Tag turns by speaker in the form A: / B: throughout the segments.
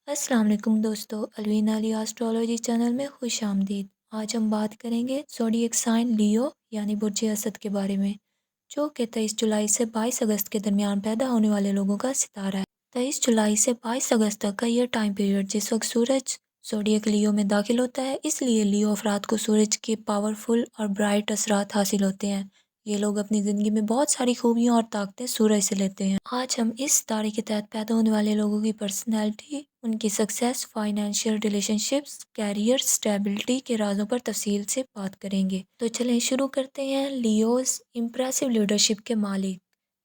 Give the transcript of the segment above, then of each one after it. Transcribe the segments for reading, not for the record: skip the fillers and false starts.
A: السلام علیکم دوستو، الوین علی آسٹرولوجی چینل میں خوش آمدید۔ آج ہم بات کریں گے زوڈیک سائن لیو یعنی برج اسد کے بارے میں، جو کہ 23 جولائی سے 22 اگست کے درمیان پیدا ہونے والے لوگوں کا ستارہ ہے۔ 23 جولائی سے 22 اگست تک کا یہ ٹائم پیریڈ جس وقت سورج زوڈیک لیو میں داخل ہوتا ہے، اس لیے لیو افراد کو سورج کے پاورفل اور برائٹ اثرات حاصل ہوتے ہیں۔ یہ لوگ اپنی زندگی میں بہت ساری خوبیاں اور طاقتیں سورج سے لیتے ہیں۔ آج ہم اس ستارے کے تحت پیدا ہونے والے لوگوں کی پرسنالٹی، ان کی success, financial relationships, career stability کے رازوں پر تفصیل سے بات کریں گے۔ تو چلیں شروع کرتے ہیں۔ لیوز امپریسو لیڈرشپ کے مالک،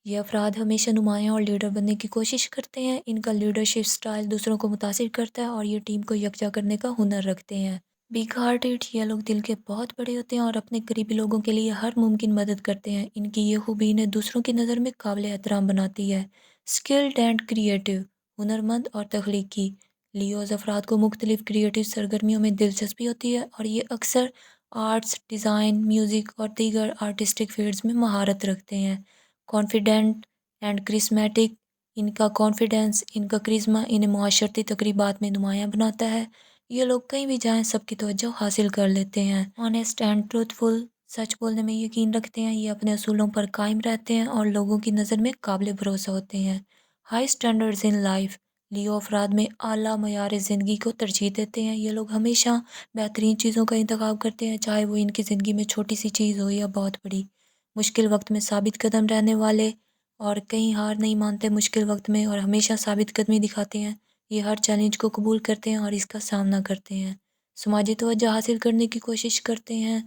A: یہ افراد ہمیشہ نمایاں اور لیڈر بننے کی کوشش کرتے ہیں۔ ان کا لیڈرشپ سٹائل دوسروں کو متاثر کرتا ہے اور یہ ٹیم کو یکجا کرنے کا ہنر رکھتے ہیں۔ بگ ہارٹیڈ، یہ لوگ دل کے بہت بڑے ہوتے ہیں اور اپنے قریبی لوگوں کے لیے ہر ممکن مدد کرتے ہیں۔ ان کی یہ خوبی انہیں دوسروں کی نظر میں قابل احترام بناتی ہے۔ اسکلڈ اینڈ کریٹو، ہنرمند اور تخلیقی، لیوز افراد کو مختلف کریٹو سرگرمیوں میں دلچسپی ہوتی ہے اور یہ اکثر آرٹس، ڈیزائن، میوزک اور دیگر آرٹسٹک فیلڈز میں مہارت رکھتے ہیں۔ کانفیڈنٹ اینڈ کرسمیٹک، ان کا کانفیڈنس، ان کا کرزما انہیں معاشرتی تقریبات میں نمایاں بناتا ہے۔ یہ لوگ کہیں بھی جائیں سب کی توجہ حاصل کر لیتے ہیں۔ آنیسٹ اینڈ ٹروتھ فل، سچ بولنے میں یقین رکھتے ہیں۔ یہ اپنے اصولوں پر قائم رہتے ہیں اور لوگوں کی نظر میں قابل بھروسہ ہوتے ہیں۔ ہائی اسٹینڈرڈز ان لائف، لیو افراد میں اعلیٰ معیار زندگی کو ترجیح دیتے ہیں۔ یہ لوگ ہمیشہ بہترین چیزوں کا انتخاب کرتے ہیں، چاہے وہ ان کی زندگی میں چھوٹی سی چیز ہو یا بہت بڑی۔ مشکل وقت میں ثابت قدم رہنے والے اور کہیں ہار نہیں مانتے مشکل وقت میں اور ہمیشہ ثابت قدمی دکھاتے ہیں۔ یہ ہر چیلنج کو قبول کرتے ہیں اور اس کا سامنا کرتے ہیں۔ سماجی توجہ حاصل کرنے کی کوشش کرتے ہیں۔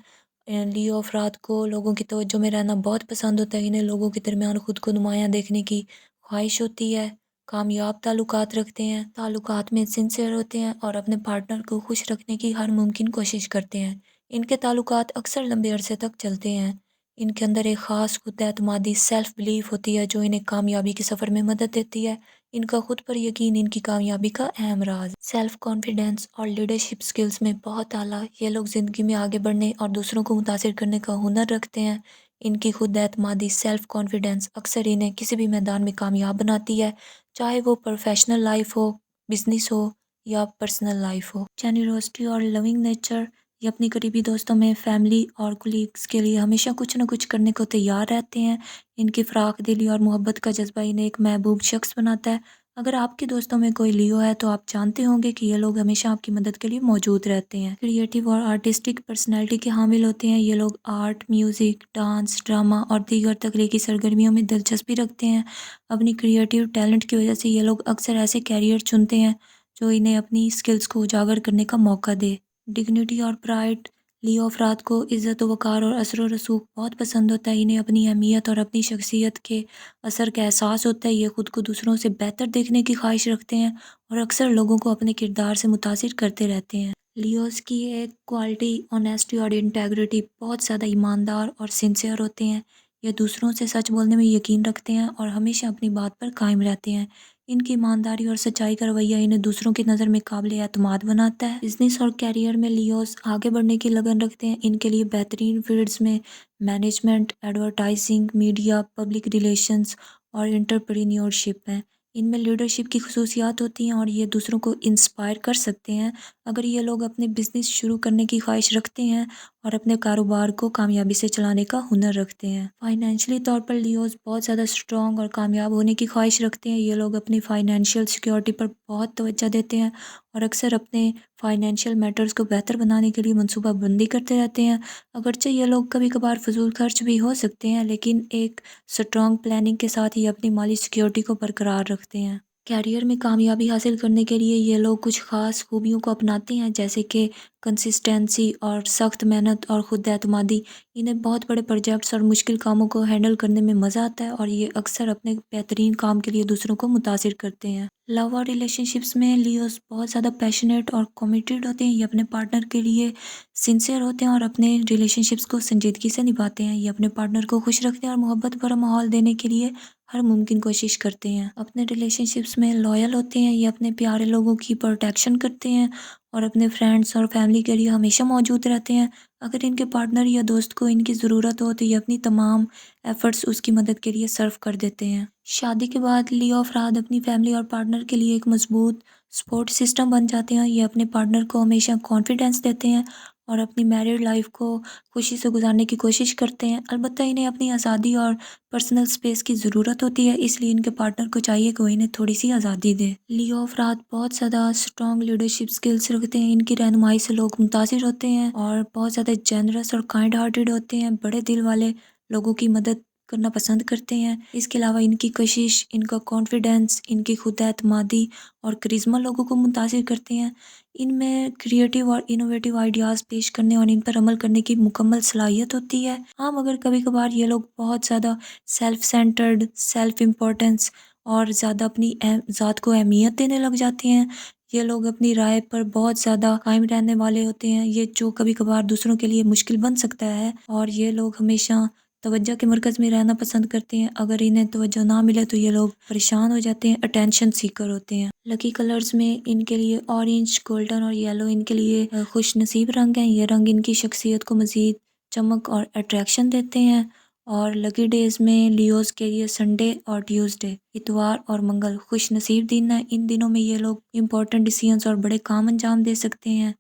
A: لیو افراد کو لوگوں کی توجہ میں رہنا بہت پسند ہوتا ہے۔ انہیں لوگوں کے درمیان خود کو نمایاں دیکھنے کی خواہش ہوتی ہے۔ کامیاب تعلقات رکھتے ہیں، تعلقات میں سنسیئر ہوتے ہیں اور اپنے پارٹنر کو خوش رکھنے کی ہر ممکن کوشش کرتے ہیں۔ ان کے تعلقات اکثر لمبے عرصے تک چلتے ہیں۔ ان کے اندر ایک خاص خود اعتمادی، سیلف بلیف ہوتی ہے جو انہیں کامیابی کے سفر میں مدد دیتی ہے۔ ان کا خود پر یقین ان کی کامیابی کا اہم راز ہے۔ سیلف کانفیڈنس اور لیڈرشپ سکلز میں بہت اعلیٰ، یہ لوگ زندگی میں آگے بڑھنے اور دوسروں کو متاثر کرنے کا ہنر رکھتے ہیں۔ ان کی خود اعتمادی، سیلف کانفیڈنس اکثر انہیں کسی بھی میدان میں کامیاب بناتی ہے، چاہے وہ پروفیشنل لائف ہو، بزنس ہو یا پرسنل لائف ہو۔ جنروسٹی اور لونگ نیچر، یہ اپنی قریبی دوستوں میں، فیملی اور کولیگز کے لیے ہمیشہ کچھ نہ کچھ کرنے کو تیار رہتے ہیں۔ ان کی فراخ دلی اور محبت کا جذبہ انہیں ایک محبوب شخص بناتا ہے۔ اگر آپ کے دوستوں میں کوئی لیو ہے تو آپ جانتے ہوں گے کہ یہ لوگ ہمیشہ آپ کی مدد کے لیے موجود رہتے ہیں۔ کریٹیو اور آرٹسٹک پرسنالٹی کے حامل ہوتے ہیں۔ یہ لوگ آرٹ، میوزک، ڈانس، ڈرامہ اور دیگر تخلیقی سرگرمیوں میں دلچسپی رکھتے ہیں۔ اپنی کریٹیو ٹیلنٹ کی وجہ سے یہ لوگ اکثر ایسے کیریئر چنتے ہیں جو انہیں اپنی اسکلز کو اجاگر کرنے کا موقع دے۔ ڈگنیٹی اور پرائڈ، لیو افراد کو عزت و وقار اور اثر و رسوخ بہت پسند ہوتا ہے۔ انہیں اپنی اہمیت اور اپنی شخصیت کے اثر کا احساس ہوتا ہے۔ یہ خود کو دوسروں سے بہتر دیکھنے کی خواہش رکھتے ہیں اور اکثر لوگوں کو اپنے کردار سے متاثر کرتے رہتے ہیں۔ لیوز کی ایک کوالٹی آنیسٹی اور انٹیگریٹی، بہت زیادہ ایماندار اور سنسیئر ہوتے ہیں۔ یہ دوسروں سے سچ بولنے میں یقین رکھتے ہیں اور ہمیشہ اپنی بات پر قائم رہتے ہیں۔ ان کی ایمانداری اور سچائی کا رویہ انہیں دوسروں کی نظر میں قابل اعتماد بناتا ہے۔ بزنس اور کیریئر میں لیوز آگے بڑھنے کی لگن رکھتے ہیں۔ ان کے لیے بہترین فیلڈز میں management, advertising, media, public relations اور انٹرپرینیورشپ ہیں۔ ان میں لیڈرشپ کی خصوصیات ہوتی ہیں اور یہ دوسروں کو انسپائر کر سکتے ہیں۔ اگر یہ لوگ اپنے بزنس شروع کرنے کی خواہش رکھتے ہیں اور اپنے کاروبار کو کامیابی سے چلانے کا ہنر رکھتے ہیں۔ فائنینشلی طور پر لیوز بہت زیادہ اسٹرانگ اور کامیاب ہونے کی خواہش رکھتے ہیں۔ یہ لوگ اپنی فائنینشیل سیکیورٹی پر بہت توجہ دیتے ہیں اور اکثر اپنے فائنینشیل میٹرز کو بہتر بنانے کے لیے منصوبہ بندی کرتے رہتے ہیں۔ اگرچہ یہ لوگ کبھی کبھار فضول خرچ بھی ہو سکتے ہیں، لیکن ایک اسٹرانگ پلاننگ کے ساتھ ہی اپنی مالی سیکیورٹی کو برقرار رکھتے ہیں۔ کیریئر میں کامیابی حاصل کرنے کے لیے یہ لوگ کچھ خاص خوبیوں کو اپناتے ہیں، جیسے کہ کنسسٹنسی اور سخت محنت اور خود اعتمادی۔ انہیں بہت بڑے پروجیکٹس اور مشکل کاموں کو ہینڈل کرنے میں مزہ آتا ہے اور یہ اکثر اپنے بہترین کام کے لیے دوسروں کو متاثر کرتے ہیں۔ لو اور ریلیشن شپس میں لیوز بہت زیادہ پیشنیٹ اور کمیٹیڈ ہوتے ہیں۔ یہ اپنے پارٹنر کے لیے سنسیئر ہوتے ہیں اور اپنے ریلیشن شپس کو سنجیدگی سے نبھاتے ہیں۔ یہ اپنے پارٹنر کو خوش رکھتے ہیں اور محبت بھرا ماحول دینے کے لیے ہر ممکن کوشش کرتے ہیں۔ اپنے ریلیشن شپس میں لویل ہوتے ہیں۔ یہ اپنے پیارے لوگوں کی پروٹیکشن کرتے ہیں اور اپنے فرینڈس اور فیملی کے لیے ہمیشہ موجود رہتے ہیں۔ اگر ان کے پارٹنر یا دوست کو ان کی ضرورت ہو تو یہ اپنی تمام ایفرٹس اس کی مدد کے لیے صرف کر دیتے ہیں۔ شادی کے بعد لیو افراد اپنی فیملی اور پارٹنر کے لیے ایک مضبوط सपोर्ट सिस्टम बन जाते हैं। ये अपने पार्टनर को हमेशा कॉन्फिडेंस देते हैं और अपनी मैरिड लाइफ को खुशी से गुजारने की कोशिश करते हैं। अलबत्ता इन्हें अपनी आज़ादी और पर्सनल स्पेस की ज़रूरत होती है, इसलिए इनके पार्टनर को चाहिए कि वो इन्हें थोड़ी-सी आज़ादी दे। लियो अफराद बहुत ज़्यादा स्ट्रॉन्ग लीडरशिप स्किल्स रखते हैं। इनकी रहनुमाई से लोग मुतासिर होते हैं और बहुत ज़्यादा जेनरस और काइंड हार्टेड होते हैं। बड़े दिल वाले लोगों की मदद करना पसंद करते हैं। इसके अलावा इनकी कशिश, इनका कॉन्फिडेंस, इनकी खुद एतमादी और करिश्मा लोगों को मुतासिर करते हैं। इनमें क्रिएटिव और इनोवेटिव आइडियाज़ पेश करने और इन पर अमल करने की मुकम्मल सलाहियत होती है। हाँ, मगर कभी-कभार ये लोग बहुत ज़्यादा सेल्फ सेंटर्ड, सेल्फ इम्पोर्टेंस और ज़्यादा अपनी ज़ात को अहमियत देने लग जाते हैं। ये लोग अपनी राय पर बहुत ज़्यादा कायम रहने वाले होते हैं, ये जो कभी-कभार दूसरों के लिए मुश्किल बन सकता है और ये लोग हमेशा तवज्जो के मरकज़ में रहना पसंद करते हैं। अगर इन्हें तवज्जो ना मिले तो ये लोग परेशान हो जाते हैं, अटेंशन सीकर होते हैं। लकी कलर्स में इनके लिए ऑरेंज, गोल्डन और येलो इनके लिए खुश नसीब रंग हैं। ये रंग इनकी शख्सियत को मज़ीद चमक और अट्रैक्शन देते हैं। और लकी डेज़ में लियोज़ के लिए संडे और ट्यूसडे, इतवार और मंगल खुश नसीब दिन है। इन दिनों में ये लोग इम्पोर्टेंट डिसीजंस और बड़े काम अंजाम दे सकते हैं।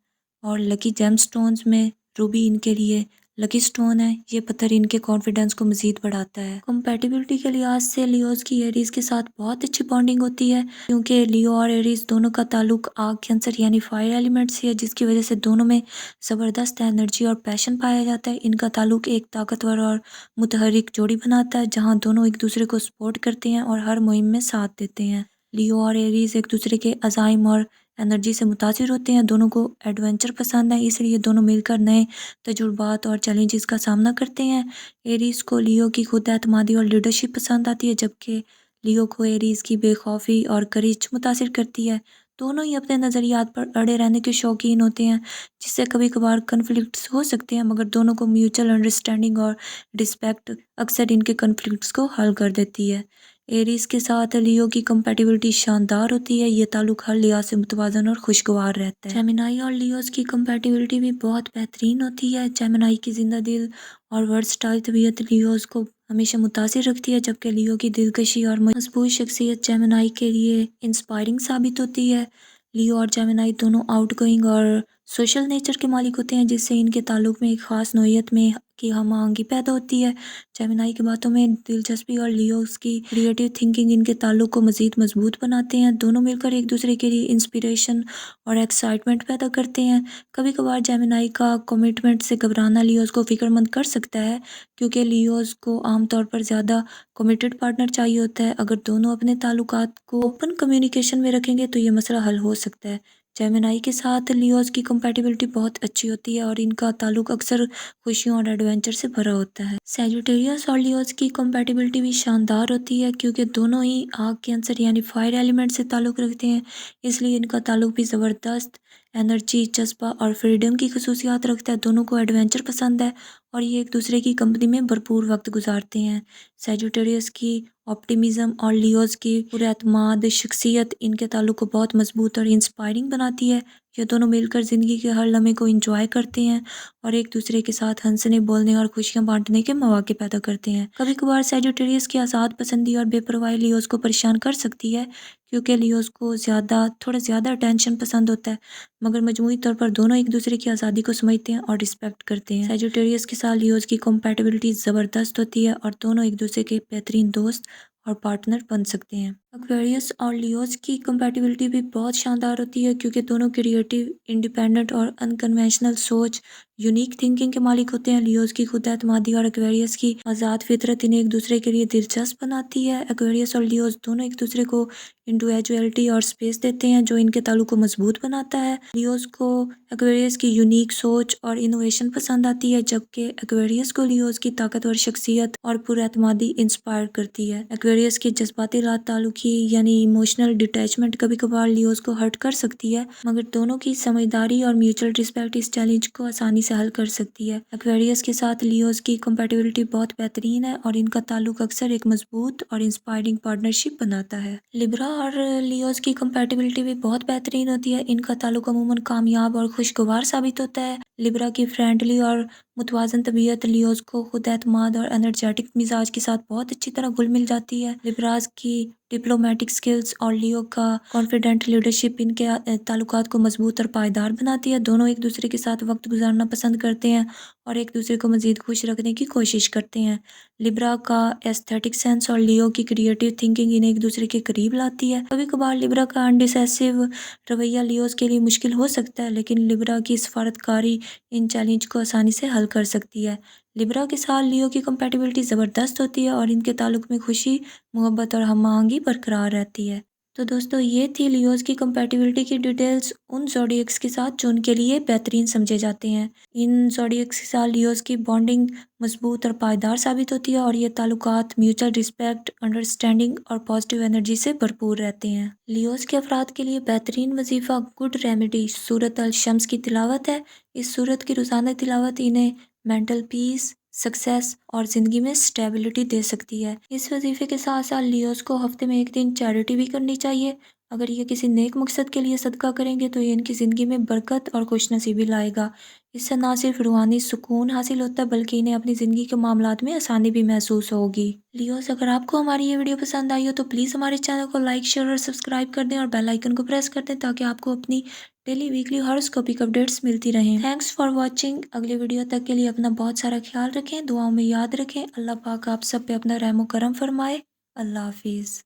A: और लकी जेमस्टोन्स में रूबी इनके लिए लकी स्टोन है। ये पत्थर इनके कॉन्फिडेंस को मज़ीद बढ़ाता है। कंपैटिबिलिटी के लिहाज से लियोज़ की एरीज़ के साथ बहुत अच्छी बॉन्डिंग होती है, क्योंकि लियो और एरीज़ दोनों का ताल्लुक आग, कैंसर यानी फायर एलिमेंट से है, जिसकी वजह से दोनों में ज़बरदस्त एनर्जी और पैशन पाया जाता है। इनका ताल्लुक एक ताकतवर और मुतहर्रिक जोड़ी बनाता है, जहाँ दोनों एक दूसरे को सपोर्ट करते हैं और हर मुहिम में साथ देते हैं। लियो और एरीज़ एक दूसरे के अज़ाइम और एनर्जी से मुतासिर होते हैं। दोनों को एडवेंचर पसंद है, इसलिए दोनों मिलकर नए तजुर्बात और चैलेंजेस का सामना करते हैं। एरीज़ को लियो की खुद एतमादी और लीडरशिप पसंद आती है, जबकि लियो को एरीज़ की बेखौफी और करेज मुतासिर करती है। दोनों ही अपने नज़रियात पर अड़े रहने के शौकीन होते हैं, जिससे कभी कभार कन्फ्लिक्ट्स हो सकते हैं, मगर दोनों को म्यूचुअल अंडरस्टैंडिंग और रिस्पेक्ट अक्सर इनके कन्फ्लिक्ट्स को हल कर देती है। एरीज़ के साथ लियो की कंपैटिबिलिटी शानदार होती है। ये ताल्लुक हर लिहाज से मुतवाज़न और खुशगवार रहता है। जेमिनी और लियोज़ की कंपैटिबिलिटी भी बहुत बेहतरीन होती है। जेमिनी की जिंदा दिल और वर्सटाइल तबीयत लियोज़ को हमेशा मुतासिर रखती है, जबकि लियो की दिलकशी और मजबूत शख्सियत जेमिनी के लिए इंस्पायरिंग साबित होती है। लियो और जेमिनी दोनों आउटगोइंग और सोशल नेचर के मालिक होते हैं, जिससे इनके ताल्लुक में एक ख़ास नोयत में की हम आहंगी पैदा होती है। जेमिनी की बातों में दिलचस्पी और लियोज़ की क्रिएटिव थिंकिंग इनके ताल्लुक को मज़ीद मजबूत बनाते हैं। दोनों मिलकर एक दूसरे के लिए इंस्पिरेशन और एक्साइटमेंट पैदा करते हैं। कभी कभार जेमिनी का कमिटमेंट से घबराना लियोज़ को फिक्रमंद कर सकता है, क्योंकि लियोज़ को आमतौर पर ज़्यादा कमिटेड पार्टनर चाहिए होता है। अगर दोनों अपने ताल्लुकात को ओपन कम्युनिकेशन में रखेंगे तो ये मसला हल हो सकता है। जेमिनी के साथ लियोज़ की कंपैटिबिलिटी बहुत अच्छी होती है और इनका ताल्लुक अक्सर खुशियों और एडवेंचर से भरा होता है। सैजिटेरियस और लियोज़ की कंपैटिबिलिटी भी शानदार होती है, क्योंकि दोनों ही आग, कैंसर यानी फायर एलिमेंट से ताल्लुक़ रखते हैं, इसलिए इनका ताल्लुक भी ज़बरदस्त एनर्जी, जज्बा और फ्रीडम की खसूसियात रखता है। दोनों को एडवेंचर पसंद है और ये एक दूसरे की कंपनी में भरपूर वक्त गुजारते हैं। सैजिटेरियस की ऑप्टिमिज़म और लियोज़ की पुरएतमाद शख्सियत इनके ताल्लुक को बहुत मजबूत और इंस्पायरिंग बनाती है। ये दोनों मिलकर ज़िंदगी के हर लम्हे को इंजॉय करते हैं और एक दूसरे के साथ हंसने, बोलने और खुशियाँ बांटने के मौके पैदा करते हैं। कभी कभार सैजिटेरियस की आज़ाद पसंदी और बेपरवाही लियोज़ को परेशान कर सकती है, क्योंकि लियोज़ को थोड़ा ज़्यादा अटेंशन पसंद होता है, मगर मजमूई तौर पर दोनों एक दूसरे की आज़ादी को समझते हैं और रिस्पेक्ट करते हैं। सैजिटेरियस के साथ लियोज़ की कंपैटिबिलिटी ज़बरदस्त होती है और दोनों एक दूसरे के बेहतरीन दोस्त और पार्टनर बन सकते हैं। एक्वेरियस और लियोज़ की कंपैटिबिलिटी भी बहुत शानदार होती है, क्योंकि दोनों क्रिएटिव, इंडिपेंडेंट और अनकन्वेंशनल सोच, यूनिक थिंकिंग के मालिक होते हैं। लियोज़ की खुद एतमादी और एक्वेरियस की आज़ाद फितरत इन्हें एक दूसरे के लिए दिलचस्प बनाती है। एक्वेरियस और लियोज़ दोनों एक दूसरे को इंडिविजुअलिटी और स्पेस देते हैं, जो इनके ताल्लुक को मजबूत बनाता है। लियोज़ को एक्वेरियस की यूनिक सोच और इनोवेशन पसंद आती है, जबकि एक्वेरियस को लियोज़ की ताकतवर शख्सियत और पुरएतमादी इंस्पायर करती है। एक्वेरियस की जज्बाती ताल्लुकी यानी इमोशनल डिटैचमेंट कभी कभार लियोज़ को हर्ट कर सकती है, मगर दोनों की समझदारी और म्यूचुअल रिस्पेक्ट इस चैलेंज को आसानी से हल कर सकती है। एक्वेरियस के साथ लियोज़ की कंपैटिबिलिटी बहुत बेहतरीन है और इनका ताल्लुक अक्सर एक मजबूत और इंस्पायरिंग पार्टनरशिप बनाता है। लिब्रा और लियोज़ की कंपैटिबिलिटी भी बहुत बेहतरीन होती है। इनका ताल्लुक अमूमन कामयाब और खुशगवार साबित होता है। लिब्रा की फ्रेंडली और मुतवाज़न तबीयत लियोज़ को खुद एतमाद और एनर्जेटिक मिजाज के साथ बहुत अच्छी तरह घुल मिल जाती है। लिब्राज की डिप्लोमेटिक स्किल्स और लियो का कॉन्फिडेंट लीडरशिप इनके ताल्लुकात को मजबूत और पायदार बनाती है। दोनों एक दूसरे के साथ वक्त गुजारना पसंद करते हैं और एक दूसरे को मज़ीद खुश रखने की कोशिश करते हैं। लिब्रा का एस्थेटिक सेंस और लियो की क्रिएटिव थिंकिंग इन्हें एक दूसरे के करीब लाती है। कभी कभार लिब्रा का अनडिसेसिव रवैया लियोस के लिए मुश्किल हो सकता है, लेकिन लिब्रा की सफारतकारी इन चैलेंज को आसानी से हल कर सकती है। लिब्रा के साथ लियो की कंपैटिबिलिटी ज़बरदस्त होती है और इनके ताल्लुक में खुशी, मोहब्बत और हम आहंगी बरकरार रहती है। तो दोस्तों, ये थी लियोस की कंपैटिबिलिटी की डिटेल्स उन ज़ोडिएक्स के साथ जो उनके लिए बेहतरीन समझे जाते हैं। इन ज़ोडिएक्स के साथ लियोस की बॉन्डिंग मजबूत और पायदार साबित होती है और ये ताल्लुकात म्यूचुअल रिस्पेक्ट, अंडरस्टैंडिंग और पॉजिटिव एनर्जी से भरपूर रहते हैं। लियोस के अफराद के लिए बेहतरीन वजीफ़ा गुड रेमेडी सूरत अल शम्स की तिलावत है। इस सूरत की रोज़ाना तिलावत इन्हें मेंटल पीस, सक्सेस और ज़िंदगी में स्टेबिलिटी दे सकती है। इस वजीफे के साथ साथ लियोस को हफ्ते में एक दिन चैरिटी भी करनी चाहिए। अगर ये किसी नेक मकसद के लिए सदका करेंगे तो ये इनकी ज़िंदगी में बरकत और खुशनसीबी लाएगा। इससे ना सिर्फ रूहानी सुकून हासिल होता है, बल्कि इन्हें अपनी ज़िंदगी के मामलात में आसानी भी महसूस होगी। लियोस, अगर आपको हमारी ये वीडियो पसंद आई हो तो प्लीज़ हमारे चैनल को लाइक, शेयर और सब्सक्राइब कर दें और बेल आइकन को प्रेस कर दें ताकि आपको अपनी डेली वीकली हॉरोस्कोपिक अपडेट्स मिलती रहें। Thanks for watching. अगली वीडियो तक के लिए अपना बहुत सारा ख्याल रखें, दुआओं में याद रखें। अल्लाह पाक आप सब पे अपना रहम व करम फरमाए। अल्लाह हाफिज़।